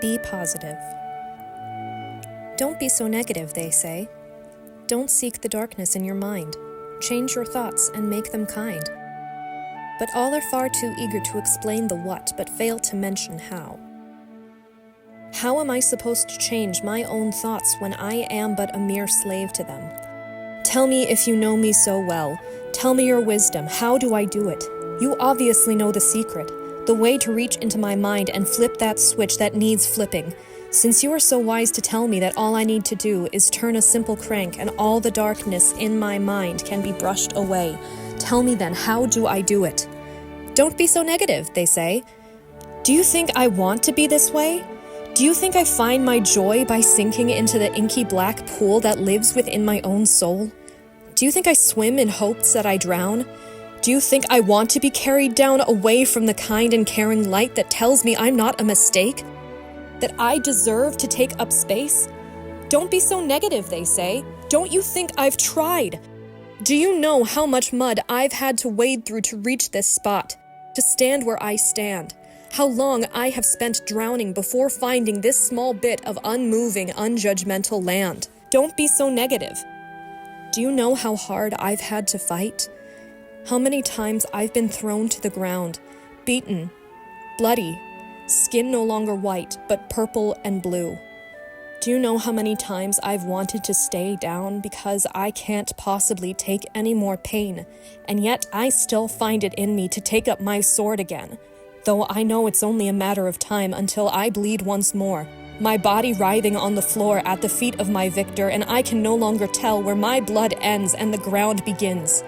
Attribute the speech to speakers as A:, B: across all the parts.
A: Be positive. Don't be so negative, they say. Don't seek the darkness in your mind. Change your thoughts and make them kind. But all are far too eager to explain the what, but fail to mention how. How am I supposed to change my own thoughts when I am but a mere slave to them? Tell me if you know me so well. Tell me your wisdom. How do I do it? You obviously know the secret, the way to reach into my mind and flip that switch that needs flipping. Since you are so wise to tell me that all I need to do is turn a simple crank and all the darkness in my mind can be brushed away, tell me then, how do I do it? Don't be so negative, they say. Do you think I want to be this way? Do you think I find my joy by sinking into the inky black pool that lives within my own soul? Do you think I swim in hopes that I drown? Do you think I want to be carried down away from the kind and caring light that tells me I'm not a mistake? That I deserve to take up space? Don't be so negative, they say. Don't you think I've tried? Do you know how much mud I've had to wade through to reach this spot, to stand where I stand? How long I have spent drowning before finding this small bit of unmoving, unjudgmental land? Don't be so negative. Do you know how hard I've had to fight? How many times I've been thrown to the ground, beaten, bloody, skin no longer white, but purple and blue? Do you know how many times I've wanted to stay down because I can't possibly take any more pain, and yet I still find it in me to take up my sword again, though I know it's only a matter of time until I bleed once more, my body writhing on the floor at the feet of my victor, and I can no longer tell where my blood ends and the ground begins.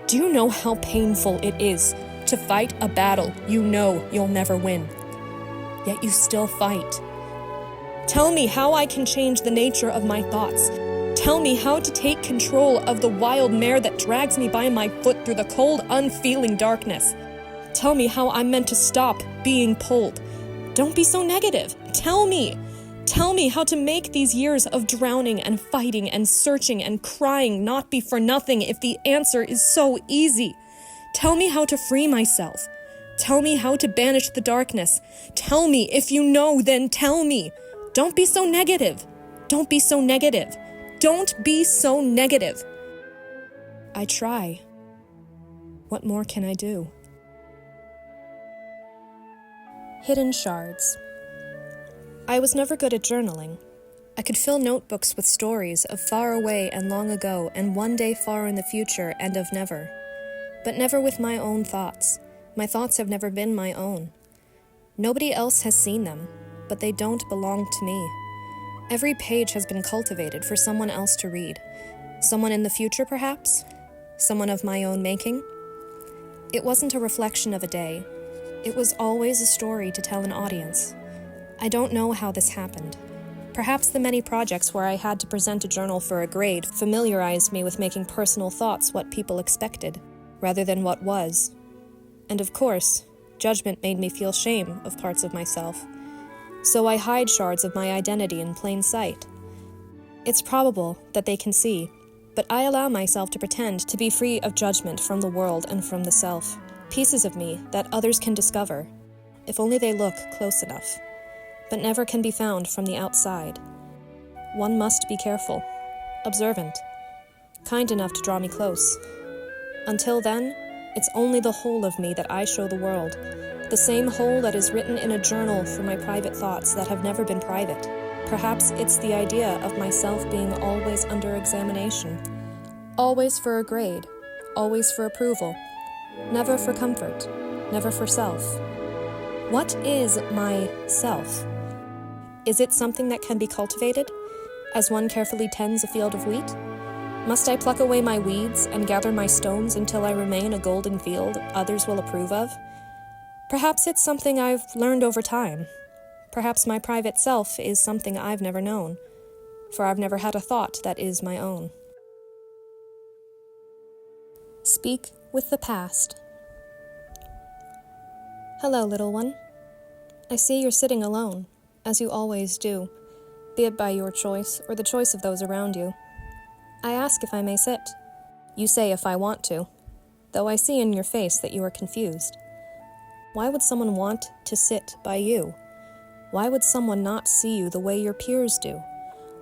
A: Do you know how painful it is to fight a battle you know you'll never win? Yet you still fight. Tell me how I can change the nature of my thoughts. Tell me how to take control of the wild mare that drags me by my foot through the cold, unfeeling darkness. Tell me how I'm meant to stop being pulled. Don't be so negative. Tell me. Tell me how to make these years of drowning and fighting and searching and crying not be for nothing if the answer is so easy. Tell me how to free myself. Tell me how to banish the darkness. Tell me if you know, then tell me. Don't be so negative. Don't be so negative. Don't be so negative. I try. What more can I do? Hidden shards. I was never good at journaling. I could fill notebooks with stories of far away and long ago and one day far in the future and of never. But never with my own thoughts. My thoughts have never been my own. Nobody else has seen them, but they don't belong to me. Every page has been cultivated for someone else to read. Someone in the future, perhaps? Someone of my own making? It wasn't a reflection of a day. It was always a story to tell an audience. I don't know how this happened. Perhaps the many projects where I had to present a journal for a grade familiarized me with making personal thoughts what people expected, rather than what was. And of course, judgment made me feel shame of parts of myself. So I hide shards of my identity in plain sight. It's probable that they can see, but I allow myself to pretend to be free of judgment from the world and from the self. Pieces of me that others can discover, if only they look close enough, but never can be found from the outside. One must be careful, observant, kind enough to draw me close. Until then, it's only the whole of me that I show the world, the same whole that is written in a journal for my private thoughts that have never been private. Perhaps it's the idea of myself being always under examination, always for a grade, always for approval, never for comfort, never for self. What is my self? Is it something that can be cultivated, as one carefully tends a field of wheat? Must I pluck away my weeds and gather my stones until I remain a golden field others will approve of? Perhaps it's something I've learned over time. Perhaps my private self is something I've never known, for I've never had a thought that is my own. Speak with the past. Hello, little one. I see you're sitting alone, as you always do, be it by your choice or the choice of those around you. I ask if I may sit. You say if I want to, though I see in your face that you are confused. Why would someone want to sit by you? Why would someone not see you the way your peers do?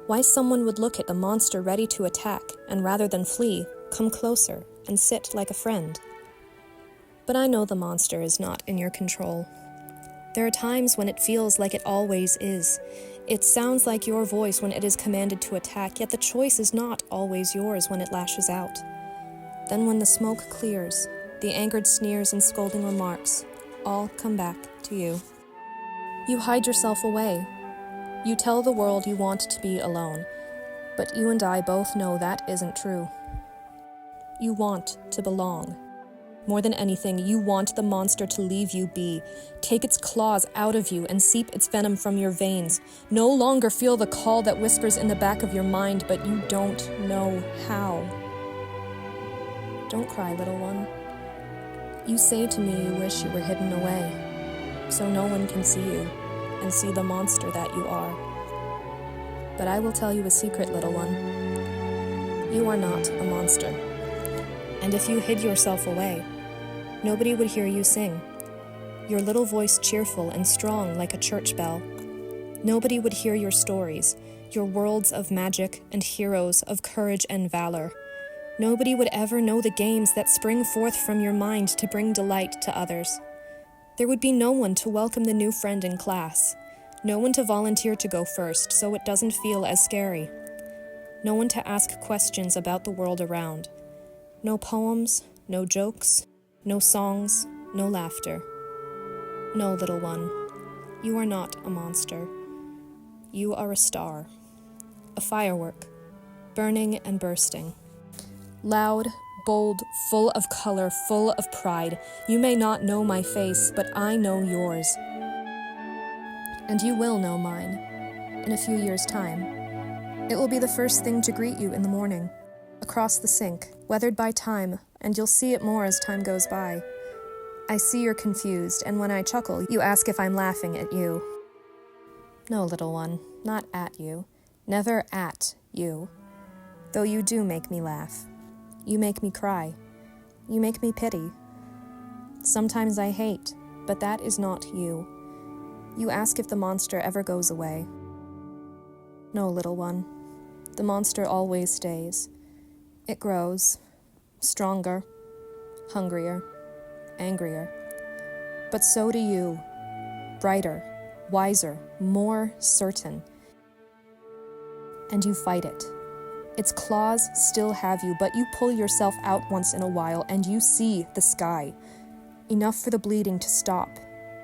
A: Why someone would look at the monster ready to attack, and rather than flee, come closer and sit like a friend? But I know the monster is not in your control. There are times when it feels like it always is. It sounds like your voice when it is commanded to attack, yet the choice is not always yours when it lashes out. Then when the smoke clears, the angered sneers and scolding remarks all come back to you. You hide yourself away. You tell the world you want to be alone, but you and I both know that isn't true. You want to belong. More than anything, you want the monster to leave you be, take its claws out of you and seep its venom from your veins. No longer feel the call that whispers in the back of your mind, but you don't know how. Don't cry, little one. You say to me you wish you were hidden away, so no one can see you and see the monster that you are. But I will tell you a secret, little one. You are not a monster. And if you hid yourself away, nobody would hear you sing, your little voice cheerful and strong like a church bell. Nobody would hear your stories, your worlds of magic and heroes of courage and valor. Nobody would ever know the games that spring forth from your mind to bring delight to others. There would be no one to welcome the new friend in class, no one to volunteer to go first so it doesn't feel as scary, no one to ask questions about the world around. No poems, no jokes, no songs, no laughter. No, little one, you are not a monster. You are a star, a firework, burning and bursting. Loud, bold, full of color, full of pride. You may not know my face, but I know yours. And you will know mine in a few years' time. It will be the first thing to greet you in the morning, across the sink, weathered by time, and you'll see it more as time goes by. I see you're confused, and when I chuckle, you ask if I'm laughing at you. No, little one, not at you. Never at you. Though you do make me laugh. You make me cry. You make me pity. Sometimes I hate, but that is not you. You ask if the monster ever goes away. No, little one. The monster always stays. It grows, stronger, hungrier, angrier. But so do you, brighter, wiser, more certain. And you fight it. Its claws still have you, but you pull yourself out once in a while and you see the sky. Enough for the bleeding to stop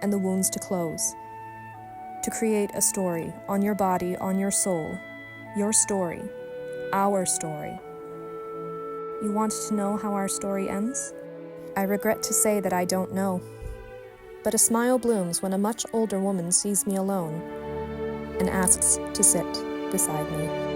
A: and the wounds to close. To create a story on your body, on your soul. Your story. Our story. You want to know how our story ends? I regret to say that I don't know. But a smile blooms when a much older woman sees me alone and asks to sit beside me.